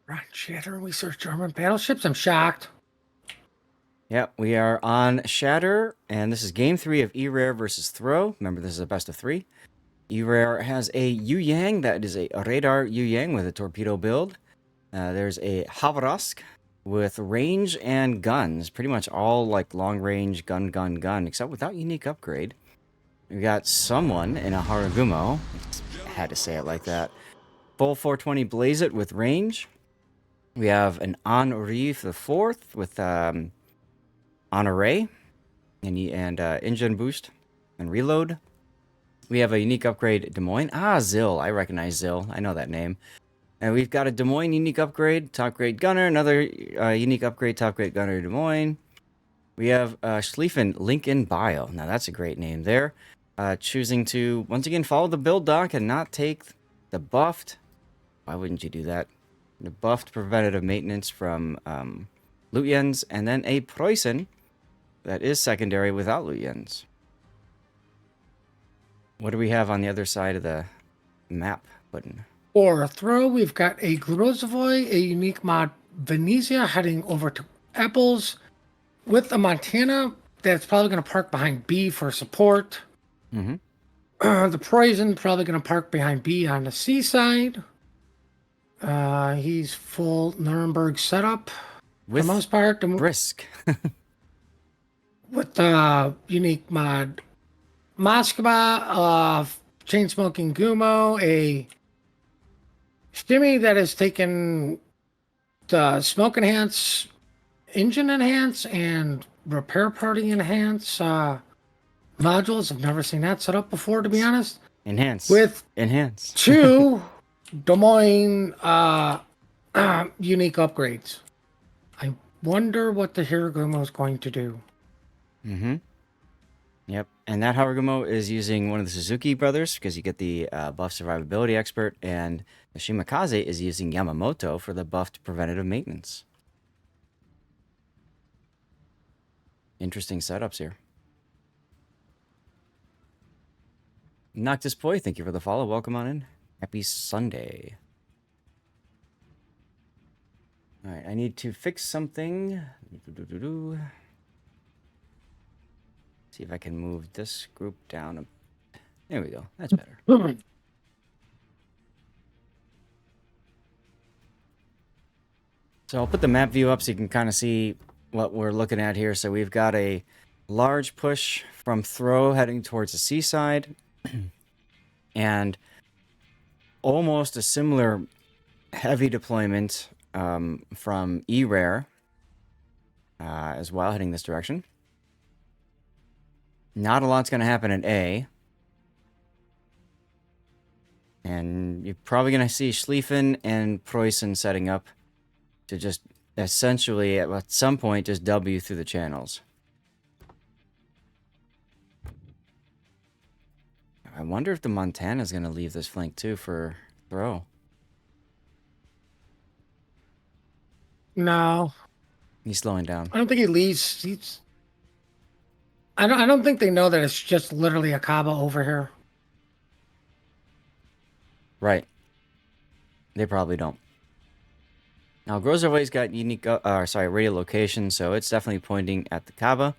Run Shatter, we search German battleships. I'm shocked. Yep, we are on Shatter, and this is game 3 of ERARE versus Throw. Remember, this is a best of 3. ERARE has a Yu Yang, that is a radar Yu Yang with a torpedo build. There's a Havarask with range and guns, pretty much all like long range gun, except without unique upgrade. We got someone in a Haragumo, had to say it like that. Full 420 Blaze It with range. We have an Henri the 4th with Honore and engine boost and reload. We have a unique upgrade Des Moines. Zill. I recognize Zill. I know that name. And we've got a Des Moines unique upgrade, top grade gunner. Another unique upgrade, top grade gunner Des Moines. We have Schlieffen link in bio. Now that's a great name there. Choosing to once again follow the build doc and not take the buffed. Why wouldn't you do that? The buffed preventative maintenance from Lutyens, and then a Preußen that is secondary without Lutyens. What do we have on the other side of the map button? For a throw, we've got a Grozovoy, a unique mod Venezia heading over to Apples with a Montana that's probably going to park behind B for support. Mm-hmm. The Poison probably going to park behind B on the seaside. He's full Nuremberg setup With for the most part. Brisk. With the unique mod Moskva, chain smoking Gumo, a Shimmy that has taken the smoke enhance, engine enhance, and repair party enhance modules. I've never seen that set up before, to be honest. Enhance. With Enhance. 2 Des Moines unique upgrades. I wonder what the Hiragumo is going to do. Mm-hmm. Yep. And that Haragumo is using one of the Suzuki brothers because you get the buff survivability expert, and the Shimakaze is using Yamamoto for the buffed preventative maintenance. Interesting setups here. Noctis Poi, thank you for the follow. Welcome on in. Happy Sunday. Alright, I need to fix something. See if I can move this group down. There we go. That's better. So I'll put the map view up so you can kind of see what we're looking at here. So we've got a large push from Throw heading towards the seaside. And almost a similar heavy deployment from ERARE as well, heading this direction. Not a lot's going to happen at A. And you're probably going to see Schlieffen and Preußen setting up to just essentially, at some point, just W through the channels. I wonder if the Montana's going to leave this flank too for Throw. No. He's slowing down. I don't think he leaves. I don't think they know that it's just literally a Kaba over here. Right. They probably don't. Now, Grozovoy's got unique, radio location, so it's definitely pointing at the Kaba.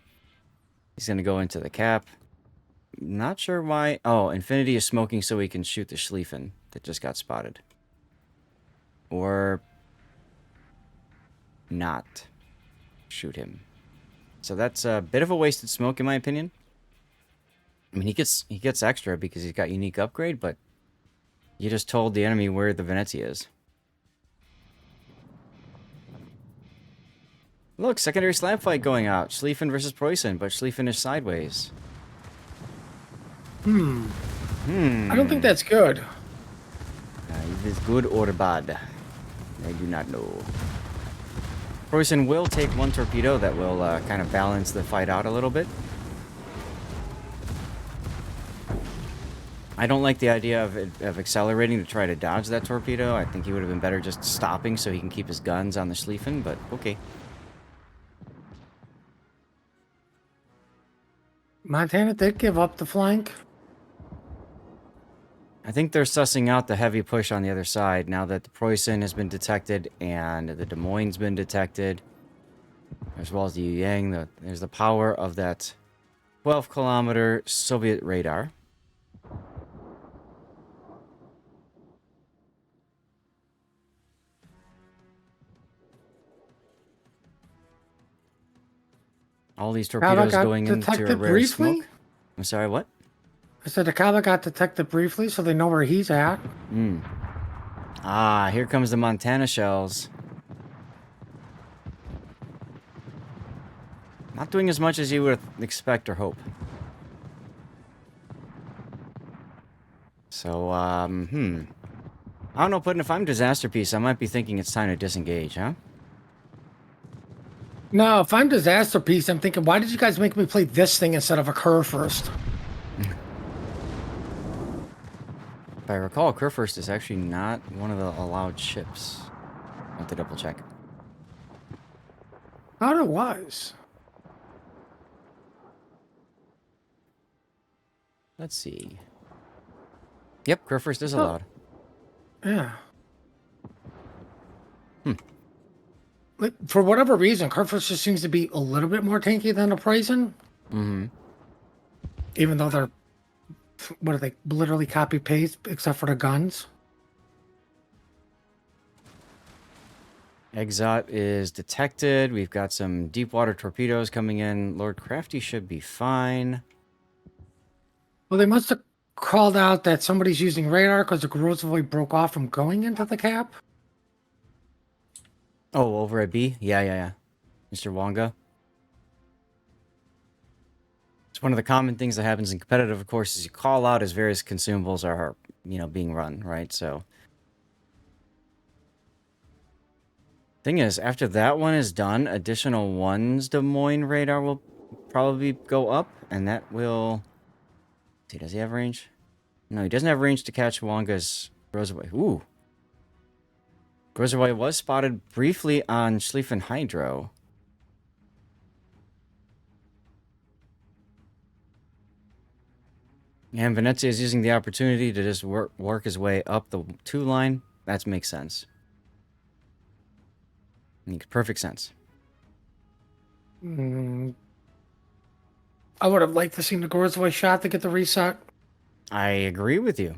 He's going to go into the cap. Not sure why. Oh, Infinity is smoking so he can shoot the Schlieffen that just got spotted. Or not shoot him. So that's a bit of a wasted smoke, in my opinion. I mean, he gets extra because he's got unique upgrade, but you just told the enemy where the Venezia is. Look, secondary slab fight going out. Schlieffen versus Preußen, but Schlieffen is sideways. I don't think that's good. Is it good or bad? I do not know. Preußen will take one torpedo that will kind of balance the fight out a little bit. I don't like the idea of accelerating to try to dodge that torpedo. I think he would have been better just stopping so he can keep his guns on the Schlieffen, but okay. Montana did give up the flank. I think they're sussing out the heavy push on the other side now that the Preußen has been detected and the Des Moines been detected, as well as the Yang. There's the power of that 12-kilometer Soviet radar. All these Kava torpedoes got going into detected rare briefly. smoke. I'm sorry, what? I said the Kava got detected briefly, so they know where he's at. Ah, here comes the Montana shells. Not doing as much as you would expect or hope. So, I don't know, Puddin', if I'm Disaster Piece, I might be thinking it's time to disengage, huh? No, if I'm Disaster Piece, I'm thinking, why did you guys make me play this thing instead of a curve first? If I recall, Kurfürst is actually not one of the allowed ships. I'll have to double check. Thought it was. Let's see. Yep, Kurfürst is Oh. allowed. Yeah. Like, for whatever reason, Curfews just seems to be a little bit more tanky than the Preußen. Even though they're, what are they, literally copy paste, except for the guns. Exot is detected. We've got some deep water torpedoes coming in. Lord Crafty should be fine. Well, they must have called out that somebody's using radar because the Grozavoy broke off from going into the cap. Oh, over at B? Yeah. Mr. Wonga. It's one of the common things that happens in competitive, of course, is you call out as various consumables are, being run, right? So, thing is, after that one is done, additional one's Des Moines radar will probably go up, and that will... See, does he have range? No, he doesn't have range to catch Wonga's Grozavoy. Ooh. Grozavoy was spotted briefly on Schlieffen Hydro. And Venezia is using the opportunity to just work his way up the 2 line. That makes sense. Makes perfect sense. I would have liked to see the Grozavoy shot to get the reset. I agree with you.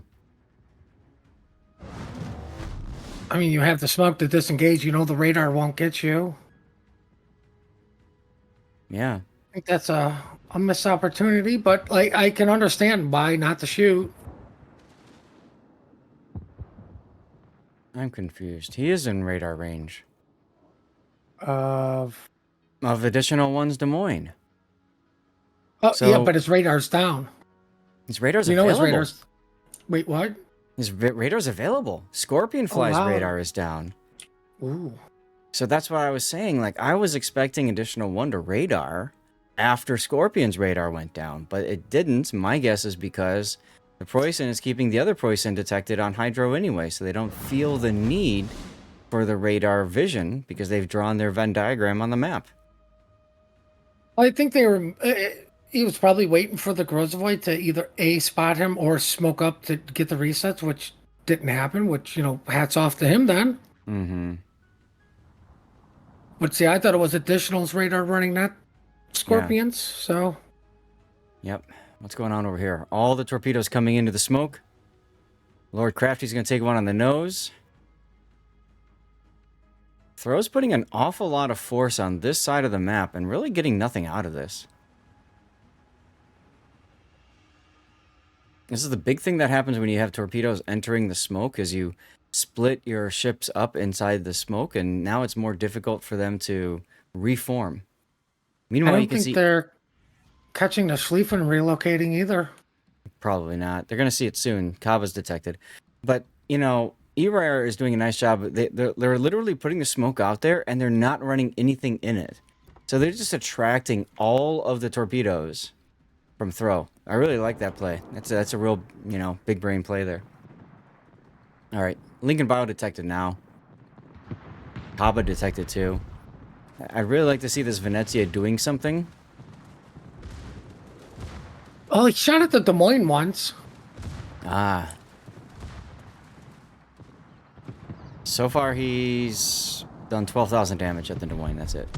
I mean, you have the smoke to disengage. You know the radar won't get you. Yeah. I think that's a missed opportunity, but like I can understand why not to shoot. I'm confused. He is in radar range. Of Of additional one's Des Moines. oh So, yeah, but his radar's down. His radar's You know available. his radar's. Wait, what? His radar's available. Scorpion Fly's wow. radar is down. Ooh. So that's what I was saying. Like, I was expecting additional 1 to radar after Scorpion's radar went down, but it didn't. My guess is because the Preußen is keeping the other Preußen detected on Hydro anyway, so they don't feel the need for the radar vision because they've drawn their Venn diagram on the map. I think they were. He was probably waiting for the Grozavoy to either A, spot him or smoke up to get the resets, which didn't happen, which, hats off to him then. Mm-hmm. But see, I thought it was Additional's radar running, not Scorpions, so. Yep. What's going on over here? All the torpedoes coming into the smoke. Lord Crafty's going to take one on the nose. Throw's putting an awful lot of force on this side of the map and really getting nothing out of this. This is the big thing that happens when you have torpedoes entering the smoke is you split your ships up inside the smoke, and now it's more difficult for them to reform. Meanwhile, I you don't can think see... they're catching the Schlieffen and relocating either. Probably not. They're going to see it soon. Kava's detected. But, ERARE is doing a nice job. They're literally putting the smoke out there, and they're not running anything in it. So they're just attracting all of the torpedoes from throw. I really like that play. That's a real, big brain play there. All right. Lincoln Bio detected now. Kaba detected too. I'd really like to see this Venezia doing something. Oh, he shot at the Des Moines once. Ah. So far, he's done 12,000 damage at the Des Moines. That's it.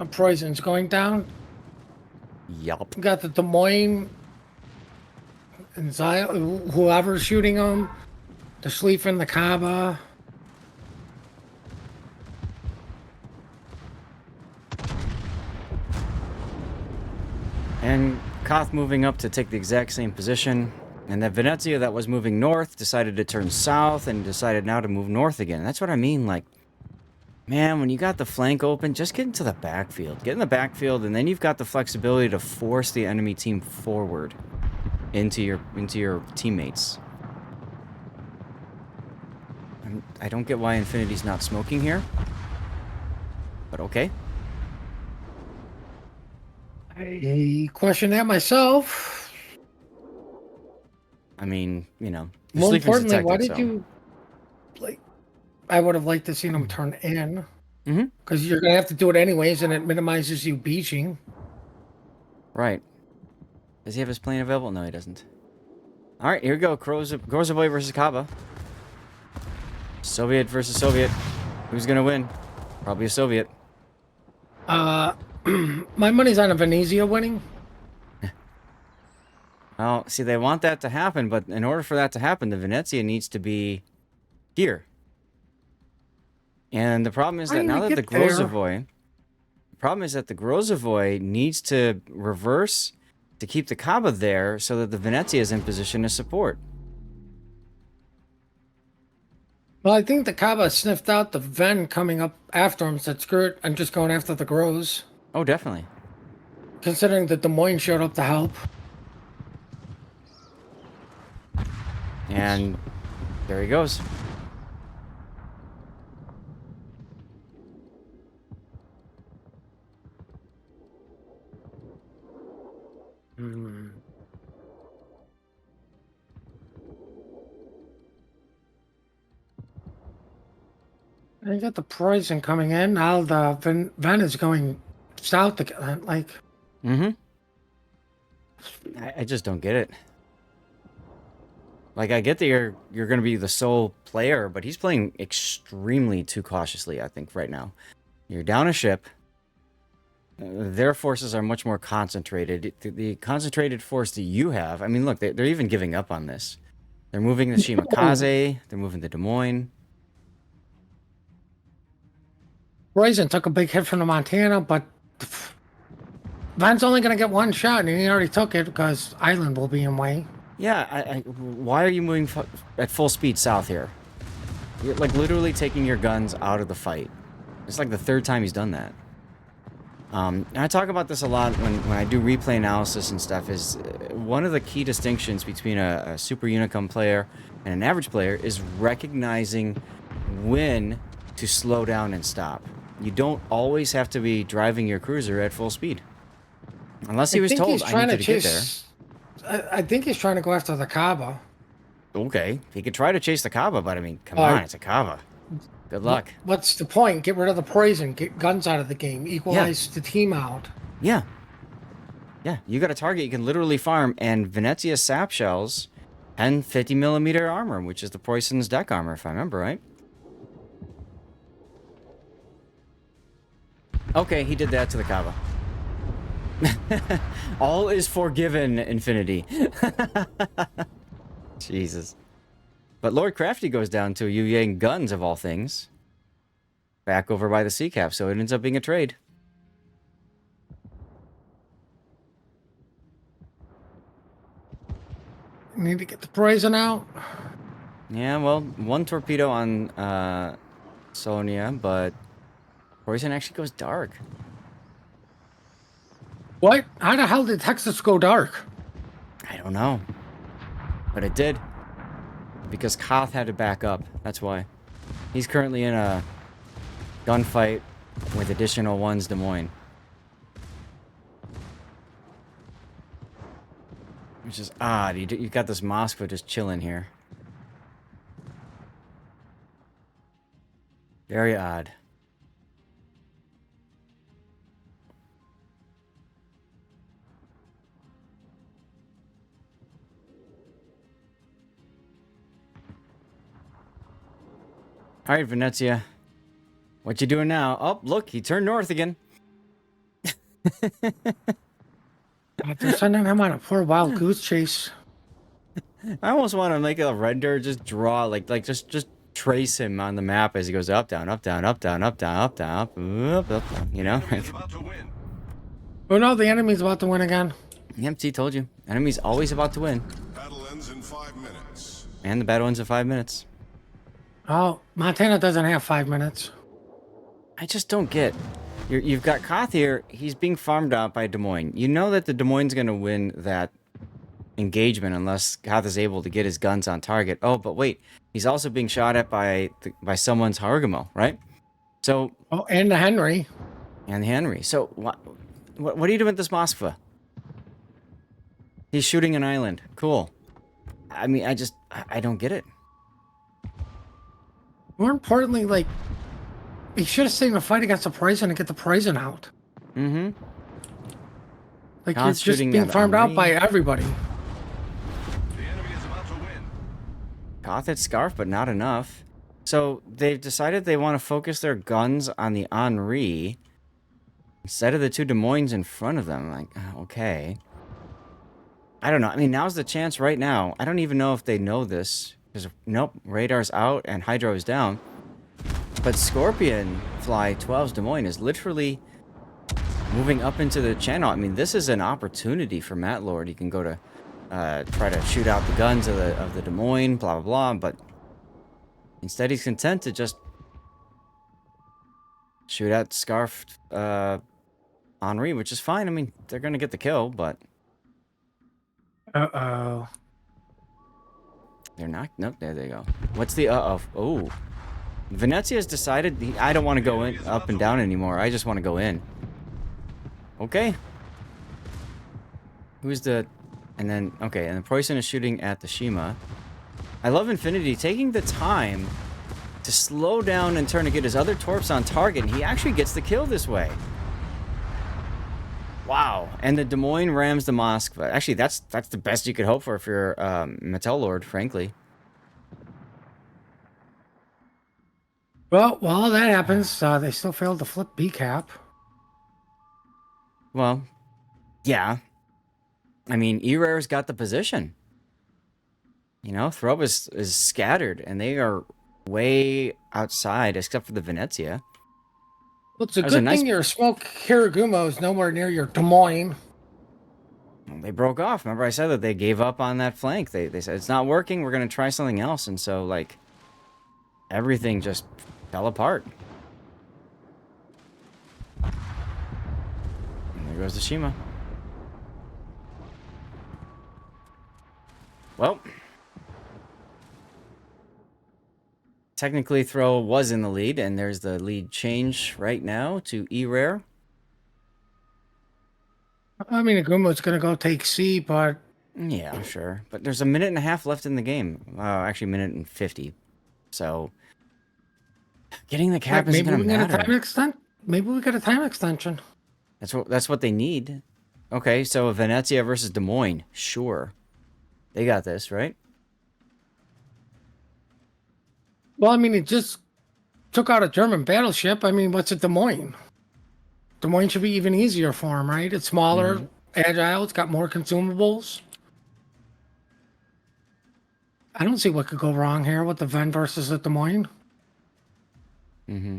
A poison's going down. Yup. We got the Des Moines and Zion, whoever's shooting them. The Sleep in the Kaba. And Koth moving up to take the exact same position. And that Venezia that was moving north decided to turn south and decided now to move north again. That's what I mean. Like, man, when you got the flank open, just get into the backfield. Get in the backfield, and then you've got the flexibility to force the enemy team forward into your teammates. I don't get why Infinity's not smoking here. But okay. I question that myself. I mean, you know. More Sleeping's importantly, detected, why did so. you like? I would have liked to see them turn in Mm-hmm. because you're gonna have to do it anyways, and it minimizes you beaching. Right. Does he have his plane available? No, he doesn't. All right, here we go. Grozavoy versus Kaba. Soviet versus Soviet. Who's gonna win? Probably a Soviet. My money's on a Venezia winning. Well, see, they want that to happen, but in order for that to happen, the Venezia needs to be here. And the problem is How that do now you that the get there? Grozavoy needs to reverse to keep the Kaba there so that the Venezia is in position to support. Well, I think the Kaba sniffed out the Ven coming up after him, said screw it, I'm just going after the Groz. Oh, definitely. Considering that Des Moines showed up to help. And there he goes. And you got the poison coming in. Now the Ven is going south again. Like, Mm-hmm. I just don't get it. Like, I get that you're going to be the sole player, but he's playing extremely too cautiously, I think, right now. You're down a ship. Their forces are much more concentrated. The concentrated force that you have, I mean, look, they're even giving up on this. They're moving the Shimakaze. They're moving the Des Moines. Poison took a big hit from the Montana, but Ven's only going to get one shot, and he already took it because Island will be in way. Yeah, why are you moving at full speed south here? You're, like, literally taking your guns out of the fight. It's like the third time he's done that. And I talk about this a lot when I do replay analysis and stuff, is one of the key distinctions between a Super Unicum player and an average player is recognizing when to slow down and stop. You don't always have to be driving your cruiser at full speed. Unless he was told, I need you to get there. I think he's trying to go after the Kaba. Okay, he could try to chase the Kaba, but I mean, come on, it's a Kaba. Good luck. What's the point? Get rid of the poison. Get guns out of the game. Equalize the team out. Yeah. Yeah, you got a target you can literally farm, and Venezia sap shells and 50mm armor, which is the Poison's deck armor, if I remember right. Okay, he did that to the Kaba. All is forgiven, Infinity. Jesus. But Lord Crafty goes down to Yu Yang guns, of all things. Back over by the sea cap, so it ends up being a trade. Need to get the poison out. Yeah, well, one torpedo on Sonia, but Poison actually goes dark. What? How the hell did Texas go dark? I don't know. But it did. Because Koth had to back up. That's why. He's currently in a gunfight with additional ones Des Moines. Which is odd. You got this Moscow just chilling here. Very odd. All right, Venezia. What you doing now? Oh, look, he turned north again. They're sending him on a poor wild goose chase. I almost want to make a render, just draw, just trace him on the map as he goes up, down, up, down, up, down, up, down, up, down, up, down, you know? Oh no, the enemy's about to win again. Yep, see, told you. Enemy's always about to win. Battle ends in 5 minutes. And the battle ends in 5 minutes. Oh, Montana doesn't have 5 minutes. I just don't get. You've got Koth here. He's being farmed out by Des Moines. You know that the Des Moines going to win that engagement unless Koth is able to get his guns on target. Oh, but wait. He's also being shot at by someone's Hargamo, right? So. Oh, and the Henry. And the Henry. So what are you doing with this Moskva? He's shooting an island. Cool. I mean, I don't get it. More importantly, like, he should have stayed in the fight against the Poison and get the Poison out. Mm-hmm. Like, you're just being farmed out by everybody. The enemy is about to win. Koth had Scarf, but not enough. So they've decided they want to focus their guns on the Henri instead of the two Des Moines in front of them. Like, okay. I don't know. I mean, now's the chance right now. I don't even know if they know this. Because, nope, radar's out and Hydro is down. But Scorpion Fly 12's Des Moines is literally moving up into the channel. I mean, this is an opportunity for Matt Lord. He can go to try to shoot out the guns of the Des Moines, blah, blah, blah. But instead, he's content to just shoot at Scarf Henri, which is fine. I mean, they're going to get the kill, but... Uh-oh. They're not... Nope, there they go. What's the uh-oh? Oh. Venezia has decided... I don't want to go in up and down anymore. I just want to go in. Okay. Who's the... And then... Okay, and the Poison is shooting at the Shima. I love Infinity taking the time to slow down and turn to get his other Torps on target, and he actually gets the kill this way. Wow. And the Des Moines rams the Moskva. Actually, that's the best you could hope for if you're Mattel Lord, frankly. Well, while that happens, they still failed to flip B-cap. Well, yeah. I mean, ERARE's got the position. You know, Throw is scattered, and they are way outside, except for the Venezia. Well, it's a good thing your Smoke Hiragumo is nowhere near your Des Moines. Well, they broke off. Remember I said that they gave up on that flank. They said, it's not working, we're going to try something else. And so, like, everything just fell apart. And there goes the Shima. Well, technically Throw was in the lead, and there's the lead change right now to ERARE. I mean, Agumo's going to go take C, but... Yeah, sure. But there's a minute and a half left in the game. Actually, a minute and 50. So, getting the cap isn't going to matter. Maybe we get a time extension. That's what they need. Okay, so Venezia versus Des Moines. Sure. They got this, right? Well, I mean, it just took out a German battleship. I mean, what's a Des Moines? Des Moines should be even easier for him, right? It's smaller, agile, it's got more consumables. I don't see what could go wrong here with the Ven versus the Des Moines. Mm-hmm.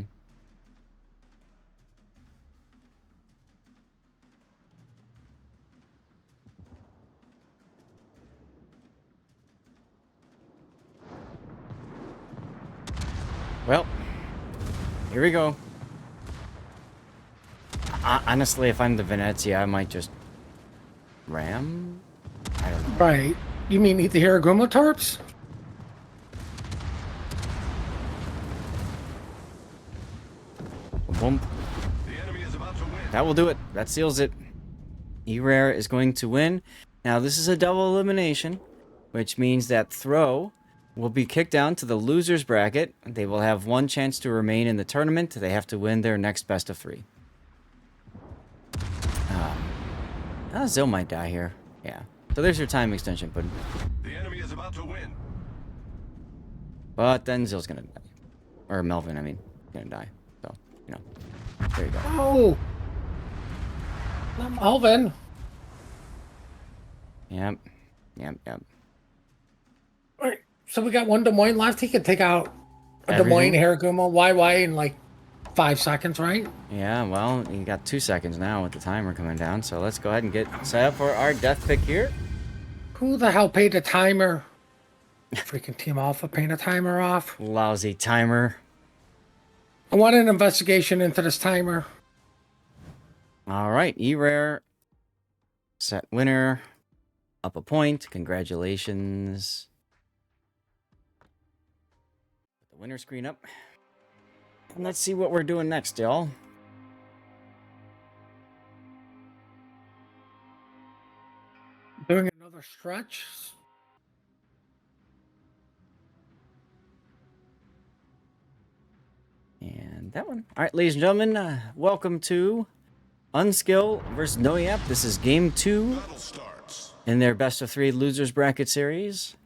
Well, here we go. Honestly, if I'm the Venezia, I might just ram? I don't know. Right. You mean eat the Hiragumo Torps? Boom. The enemy is about to win. That will do it. That seals it. ERARE is going to win. Now, this is a double elimination, which means that Throw will be kicked down to the loser's bracket. They will have one chance to remain in the tournament. They have to win their next best of 3. Zill might die here. Yeah. So there's your time extension, The enemy is about to win. but then Zill's gonna die. Or Melvin, I mean, gonna die. So, you know, there you go. Oh, not Alvin. Yep. Yep. Yep. All right, so we got one Des Moines left. He could take out a Des Everything? Moines, Haraguma, YY in like 5 seconds, right? Yeah, well, you got 2 seconds now with the timer coming down. So let's go ahead and get set up for our death pick here. Who the hell paid the timer? Freaking Team Alpha paying a timer off. Lousy timer. I want an investigation into this timer. All right, ERARE. Set winner. Up a point. Congratulations. Put the winner screen up. And let's see what we're doing next, y'all. Doing another stretch. And that one. All right, ladies and gentlemen, welcome to Unskill versus NOYAP. This is game 2 Battle starts. in their best of 3 losers bracket series.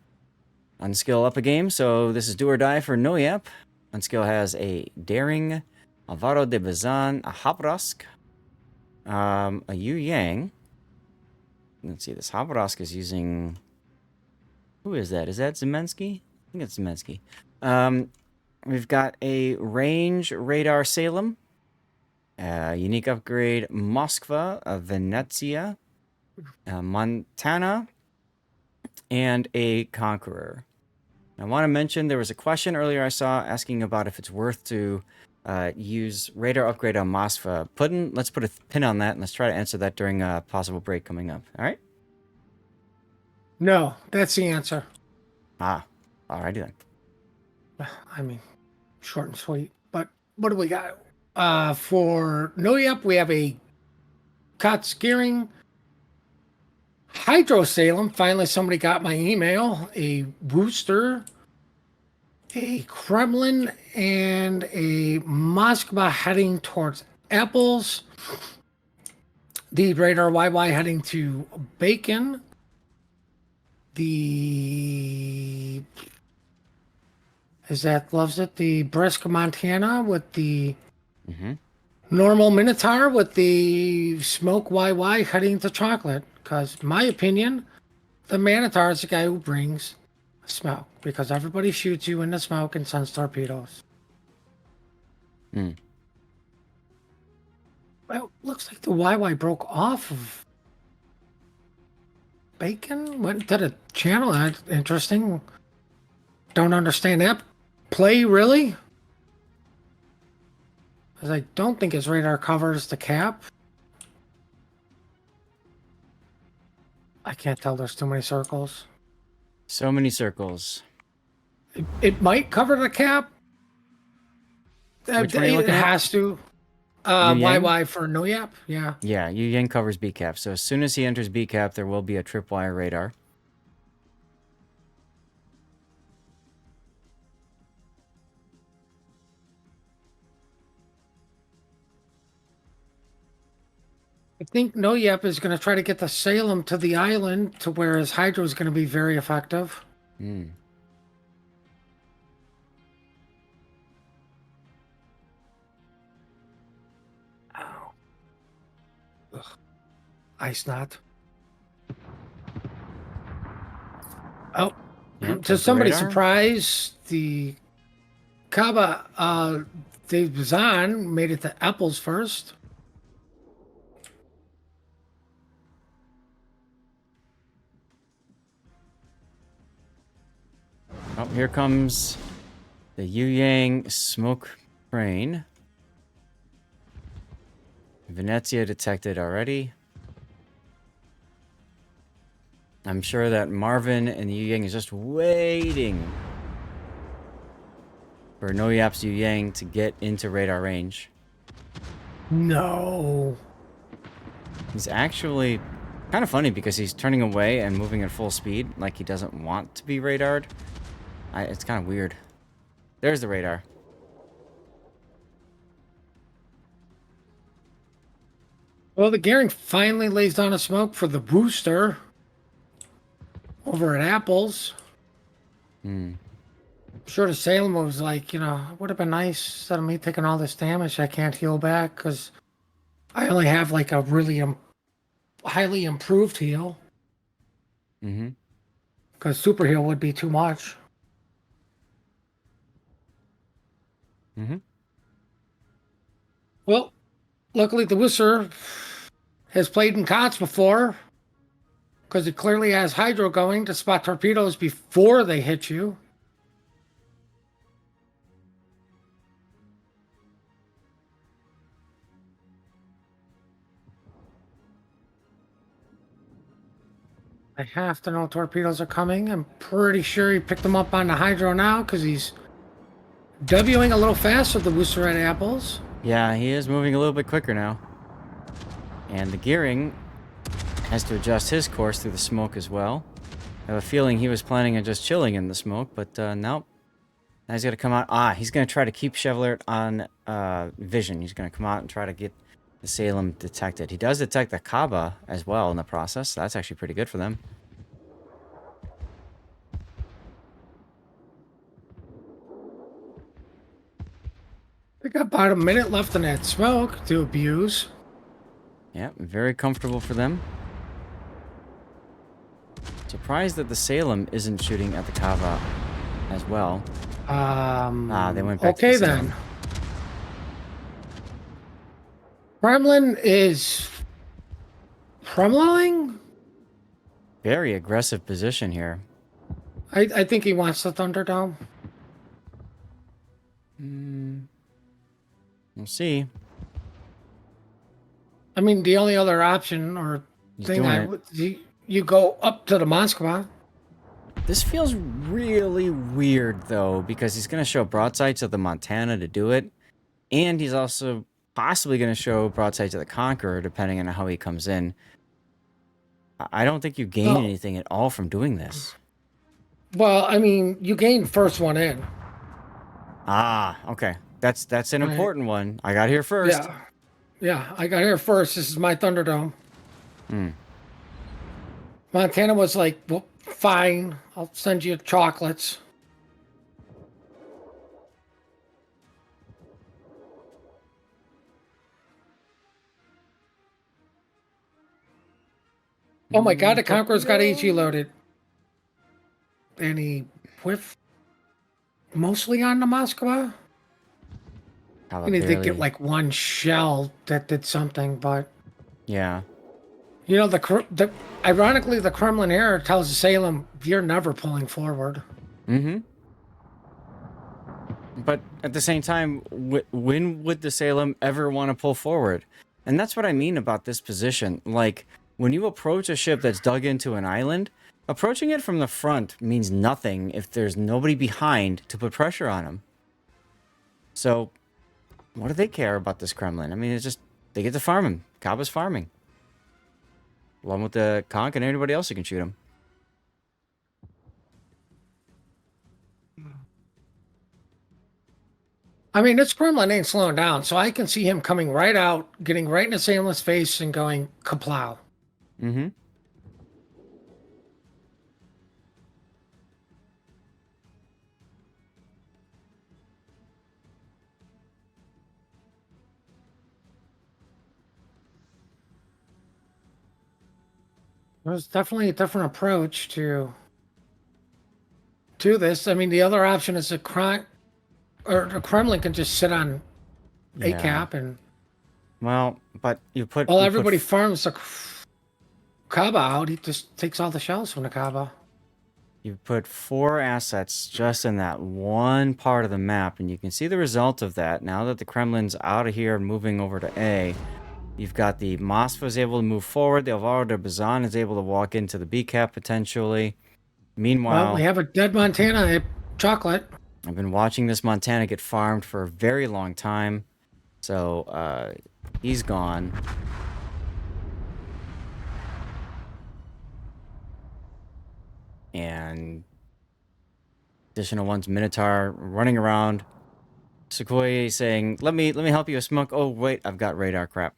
Unskill up a game, so this is do or die for NOYAP. Unskill has a Daring, Alvaro de Bazan, a Habrask, a Yu Yang. Let's see, this Habrask is using... Who is that? Is that Zemensky? I think it's Zemensky. We've got a range radar Salem, unique upgrade Moskva, a Venezia, Montana, and a Conqueror. I want to mention there was a question earlier I saw asking about if it's worth to use radar upgrade on Moskva. Let's put a pin on that and let's try to answer that during a possible break coming up. All right? No, that's the answer. Ah, alrighty then. I mean, short and sweet. But what do we got? For NOYAP, we have a Kotz Gearing, Hydro Salem. Finally, somebody got my email. A Wooster, a Kremlin, and a Moskva heading towards Apples. The Radar YY heading to Bacon. The loves it. The Brisk Montana with the normal Minotaur with the Smoke YY heading to Chocolate. Because, my opinion, the Minotaur is the guy who brings smoke. Because everybody shoots you in the smoke and sends torpedoes. Well, looks like the YY broke off of Bacon. Went to the channel. That's interesting. Don't understand that play, really. Because I don't think his radar covers the cap. I can't tell. There's too many circles. So many circles. It might cover the cap. Which one are you It looking at? has to. Yu Yang? YY for NOYAP. Yeah. Yeah, Yu Yang covers B cap. So as soon as he enters B cap, there will be a tripwire radar. I think NOYAP is going to try to get the Salem to the island to where his Hydro is going to be very effective. Ow. Ugh. Ice knot. Oh, Yep, to there's the somebody's radar. surprise, the Kaba de Bazan made it to Apples first. Oh, here comes the Yu Yang smoke train. Venezia detected already. I'm sure that Marvin and Yu Yang is just waiting for NOYAP's Yu Yang to get into radar range. No. He's actually kind of funny because he's turning away and moving at full speed like he doesn't want to be radared. It's kind of weird. There's the radar. Well, the Gearing finally lays down a smoke for the booster over at Apples. sure the Salem was like, it would have been nice instead of me taking all this damage. I can't heal back because I only have like a really highly improved heal. Mm-hmm. Because super heal would be too much. Mm-hmm. Well, luckily the Whistler has played in COTS before. Because it clearly has hydro going to spot torpedoes before they hit you. I have to know torpedoes are coming. I'm pretty sure he picked them up on the hydro now because he's Wing a little fast with the Worcester Red Apples. Yeah, he is moving a little bit quicker now. And the gearing has to adjust his course through the smoke as well. I have a feeling he was planning on just chilling in the smoke, but nope. Now he's got to come out. He's going to try to keep Chevrolet on vision. He's going to come out and try to get the Salem detected. He does detect the Kaba as well in the process. So that's actually pretty good for them. They got about a minute left in that smoke to abuse. Yeah, very comfortable for them. Surprised that the Salem isn't shooting at the Kava as well. They went back to Okay the Salem. then. Kremlin is Kremlining? Very aggressive position here. I think he wants the Thunderdome. We'll see. I mean, the only other option or He's thing doing I it. would you go up to the Moskva. This feels really weird, though, because he's going to show broadside to the Montana to do it. And he's also possibly going to show broadside to the Conqueror, depending on how he comes in. I don't think you gain anything at all from doing this. Well, I mean, you gain first one in. Okay. That's an Right. important one. I got here first. Yeah, I got here first. This is my Thunderdome. Hmm. Montana was like, well, fine, I'll send you chocolates. Oh my god, the Conqueror's got HE loaded. And he whiffed mostly on the Moskva. Kava And he did get barely- like one shell that did something, but Yeah. ironically, the Kremlin error tells Salem, you're never pulling forward. Mm-hmm. But at the same time, when would the Salem ever want to pull forward? And that's what I mean about this position. Like, when you approach a ship that's dug into an island, approaching it from the front means nothing if there's nobody behind to put pressure on them. So, what do they care about this Kremlin? I mean, it's just, they get to farm him. Kaba's farming. Along with the Conch and anybody else who can shoot him. I mean, this Kremlin ain't slowing down, so I can see him coming right out, getting right in the Salem's face and going kaplow. Mm-hmm. There's definitely a different approach to this. I mean, the other option is the Kremlin can just sit on a cap and Well, but you put... while you put everybody farms the Kaba out, he just takes all the shells from the Kaba. You put 4 assets just in that one part of the map, and you can see the result of that. Now that the Kremlin's out of here and moving over to A, you've got the Moskva is able to move forward. The Alvaro de Bazan is able to walk into the B cap potentially. Meanwhile, Well, we have a dead Montana at Chocolate. I've been watching this Montana get farmed for a very long time. So, he's gone. And additional one's Minotaur running around. Sequoia saying, let me help you with smoke. Oh, wait, I've got radar, crap.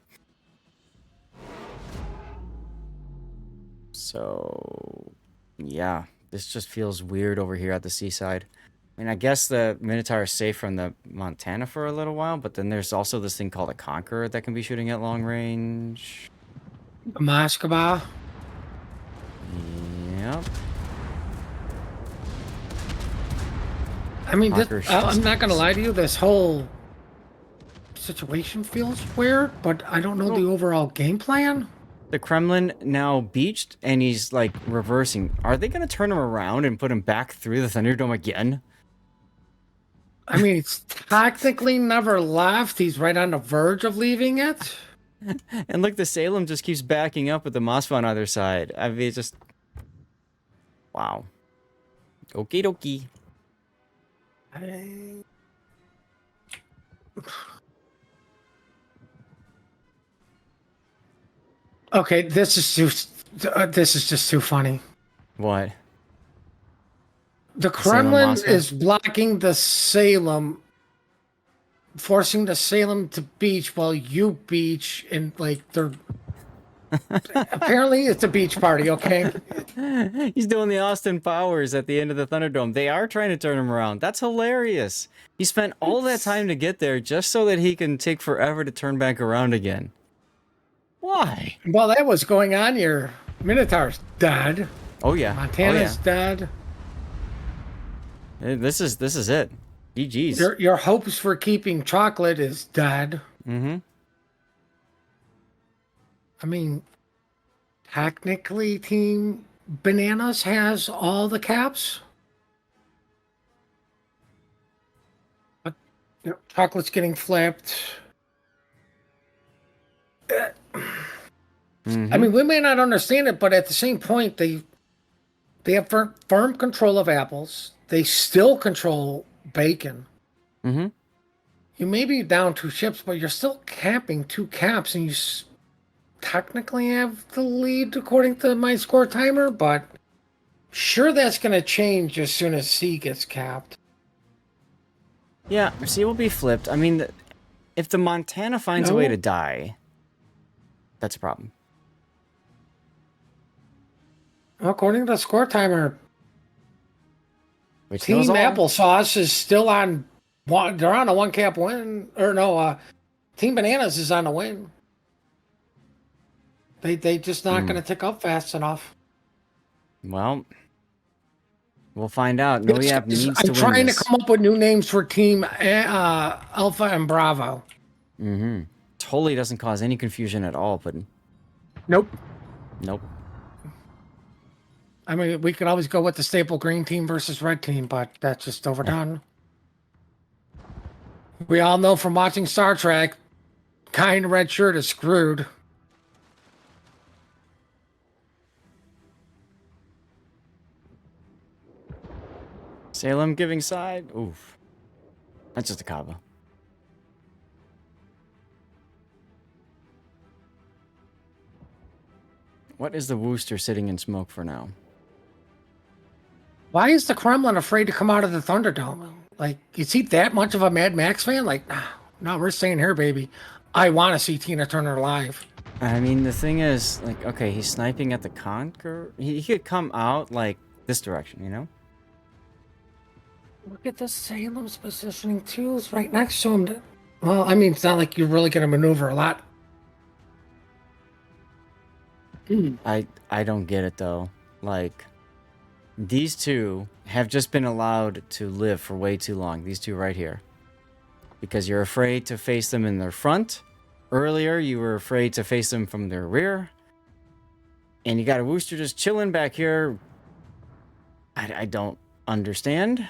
So, yeah, this just feels weird over here at the seaside. I mean, I guess the Minotaur is safe from the Montana for a little while, but then there's also this thing called a Conqueror that can be shooting at long range. Moskva. Yep. I mean, Conqueror I'm not gonna shoots. lie to you. This whole situation feels weird, but I don't know the Well- overall game plan. The Kremlin now beached, and he's like reversing. Are they going to turn him around and put him back through the Thunderdome again? I mean, it's technically never left. He's right on the verge of leaving it. And look, the Salem just keeps backing up with the Mossva on either side. I mean, it's just... Wow. Okie dokie. Okay, this is just too funny. What? The Salem Kremlin Moskva? is blocking the Salem, forcing the Salem to beach while you beach, and like they're apparently it's a beach party. Okay, He's doing the Austin Powers at the end of the Thunderdome. They are trying to turn him around. That's hilarious. He spent all that time to get there just so that he can take forever to turn back around again. Why? while that was going on, your Minotaur's dead. Oh yeah. Montana's dead. This is it. GG's. Your hopes for keeping chocolate is dead. Mm-hmm. I mean, technically, Team Bananas has all the caps. But chocolate's getting flipped. I mean, we may not understand it, but at the same point, they have firm control of apples. They still control bacon. Mm-hmm. You may be down 2 ships, but you're still capping 2 caps, and you technically have the lead according to my score timer, but sure that's going to change as soon as C gets capped. Yeah, C will be flipped. I mean, if the Montana finds a way to die, that's a problem. According to the score timer, Which Team knows all. Applesauce is still on one. They're on a 1 cap win, or no? Team Bananas is on a win. They just not going to tick up fast enough. Well, we'll find out. NOYAP needs to I'm win trying this. to come up with new names for Team Alpha and Bravo. Mm-hmm. Totally doesn't cause any confusion at all, but Nope. nope. I mean, we could always go with the staple green team versus red team, but that's just overdone. We all know from watching Star Trek, guy in the red shirt is screwed. Salem giving side. Oof. That's just a Kava. What is the Wooster sitting in smoke for now? Why is the Kremlin afraid to come out of the Thunderdome? Like, is he that much of a Mad Max fan? Like, no, we're staying here, baby. I want to see Tina Turner live. I mean, the thing is, like, okay, he's sniping at the Conqueror. He could come out, like, this direction, you know? Look at the Salem's positioning, too. It's right next to him. Well, I mean, it's not like you're really going to maneuver a lot. I don't get it, though. Like, these two have just been allowed to live for way too long. These two right here. Because you're afraid to face them in their front. Earlier, you were afraid to face them from their rear. And you got a Wooster just chilling back here. I don't understand.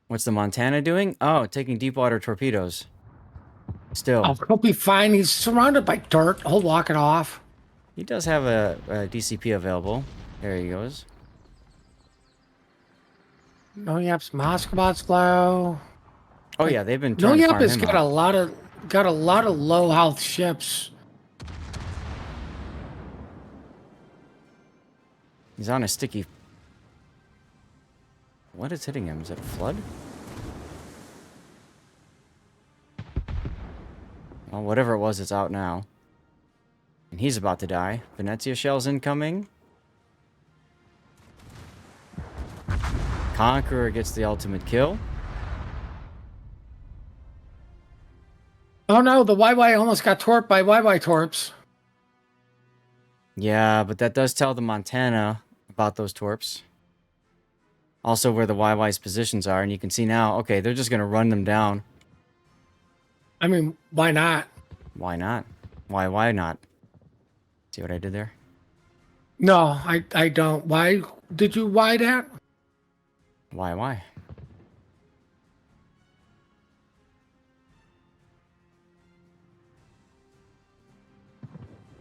What's the Montana doing? Oh, taking deep water torpedoes. Still. Oh, he'll be fine. He's surrounded by dirt. He'll walk it off. He does have a DCP available. There he goes. NOYAP's Moskva's low. Oh yeah, they've been trying to NOYAP farm has him got out. a lot of low health ships. He's on a sticky... What is hitting him? Is it a flood? Well, whatever it was, it's out now. And he's about to die. Venezia shells incoming. Conqueror gets the ultimate kill. Oh no, the YY almost got torped by YY torps. Yeah, but that does tell the Montana about those torps. Also where the YY's positions are, and you can see now, okay, they're just going to run them down. I mean, why not? Why not? Why not? See what I did there? No, I don't. Why did you why that? Why?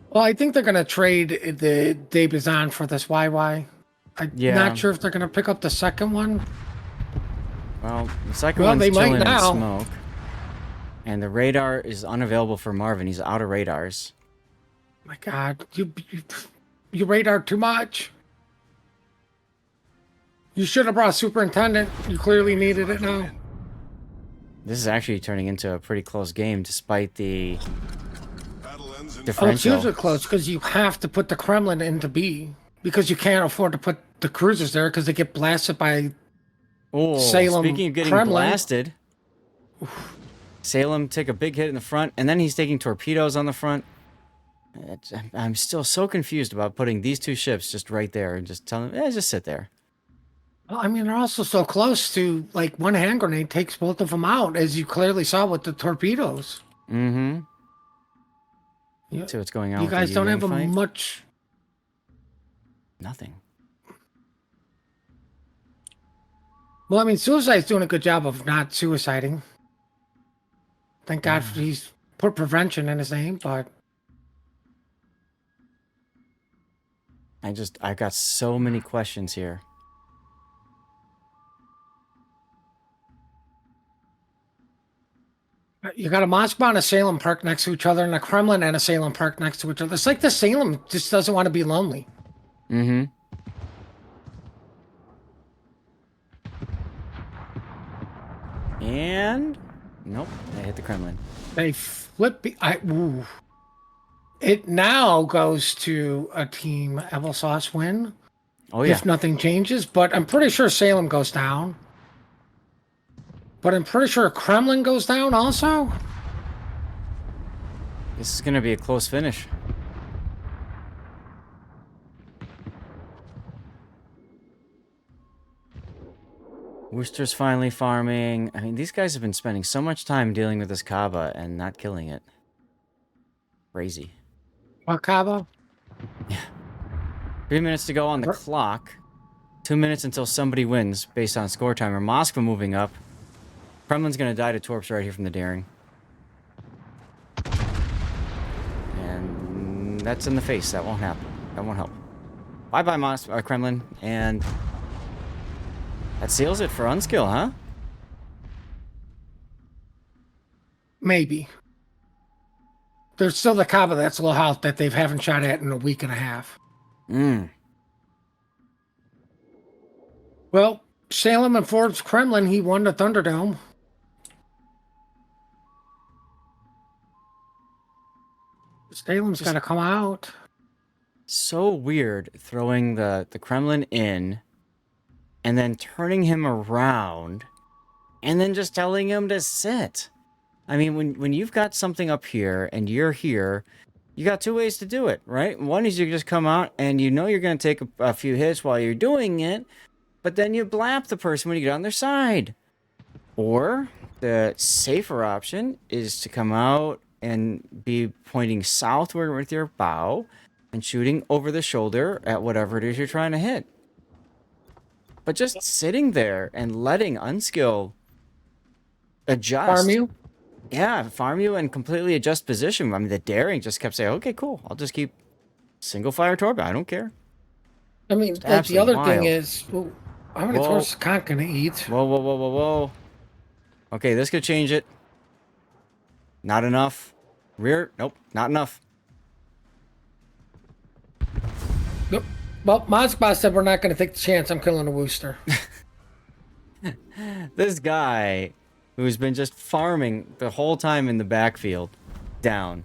Well, I think they're going to trade the Debizon for this YY. I'm Yeah. not sure if they're going to pick up the second one. Well, the second Well, one's they might chilling in now. smoke. And the radar is unavailable for Marvin. He's out of radars. My God, you radar too much. You should have brought superintendent. You clearly needed it now. This is actually turning into a pretty close game despite the Battle ends in Oh, it's differential. usually close because you have to put the Kremlin into B because you can't afford to put the cruisers there because they get blasted by. Oh, Salem speaking of getting Kremlin. blasted, Salem took a big hit in the front, and then he's taking torpedoes on the front. I'm still so confused about putting these two ships just right there and just telling them, just sit there. Well, I mean, they're also so close to like one hand grenade takes both of them out, as you clearly saw with the torpedoes. Mm-hmm. You, See what's going on you with the guys don't Yu-Yang have fight? much. Nothing. Well, I mean, Suicide's doing a good job of not suiciding. Thank God he's put prevention in his name, but I got so many questions here. you got a Moscow and a Salem Park next to each other, and a Kremlin and a Salem Park next to each other. It's like the Salem just doesn't want to be lonely. Mm-hmm. And nope, I hit the Kremlin. They flip. Ooh. It now goes to a team Applesauce win. Oh yeah. If nothing changes, but I'm pretty sure Salem goes down. But I'm pretty sure Kremlin goes down also. This is gonna be a close finish. Worcester's finally farming. I mean, these guys have been spending so much time dealing with this Kaba and not killing it. Crazy. Wakaba. 3 minutes to go on the Right. clock. 2 minutes until somebody wins based on score timer. Moskva moving up. Kremlin's gonna die to torps right here from the daring. And that's in the face. That won't happen. That won't help. Bye-bye, Kremlin. And that seals it for unskill, huh? Maybe. There's still the Kaba that's low health that they haven't shot at in a week and a half. Well, Salem and Forbes Kremlin, he won the Thunderdome. Salem's got to come out. So weird throwing the Kremlin in and then turning him around and then just telling him to sit. I mean, when you've got something up here and you're here, you got two ways to do it, right? One is you just come out and you know you're going to take a few hits while you're doing it, but then you blap the person when you get on their side. Or the safer option is to come out and be pointing southward with your bow and shooting over the shoulder at whatever it is you're trying to hit. But just sitting there and letting unskill adjust. Farm you? Yeah, farm you and completely adjust position. I mean, the daring just kept saying, okay, cool. I'll just keep single fire torpedo. I don't care. I mean, like the absolutely other thing wild. is, well, how many Whoa. torps is Kant going to eat? Whoa. Okay, this could change it. Not enough. Rear. Nope, not enough. Nope. Well, Moscow said we're not going to take the chance. I'm killing a Wooster. This guy who's been just farming the whole time in the backfield down.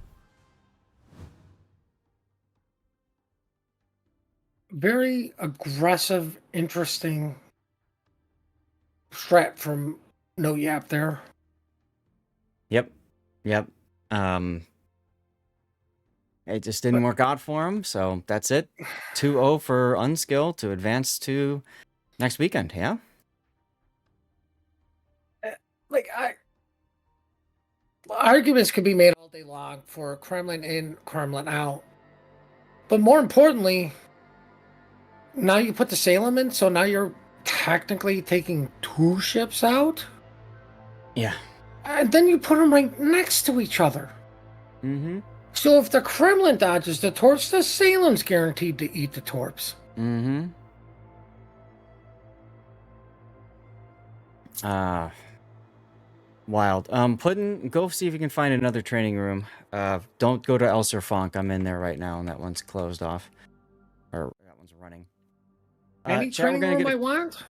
very aggressive, interesting strat from NOYAP there. Yep. Yep. It just didn't work out for him, so that's it. 2-0 for unskilled to advance to next weekend, yeah? Like, arguments could be made all day long for Kremlin in, Kremlin out. But more importantly, now you put the Salem in, so now you're technically taking 2 ships out. Yeah. And then you put them right next to each other. Mm-hmm. So if the Kremlin dodges the torps, the Salem's guaranteed to eat the torps. Mm-hmm. Wild. Go see if you can find another training room. Don't go to Elser Funk. I'm in there right now, and that one's closed off. Or that one's running. Any Chat, we're training gonna room get I want?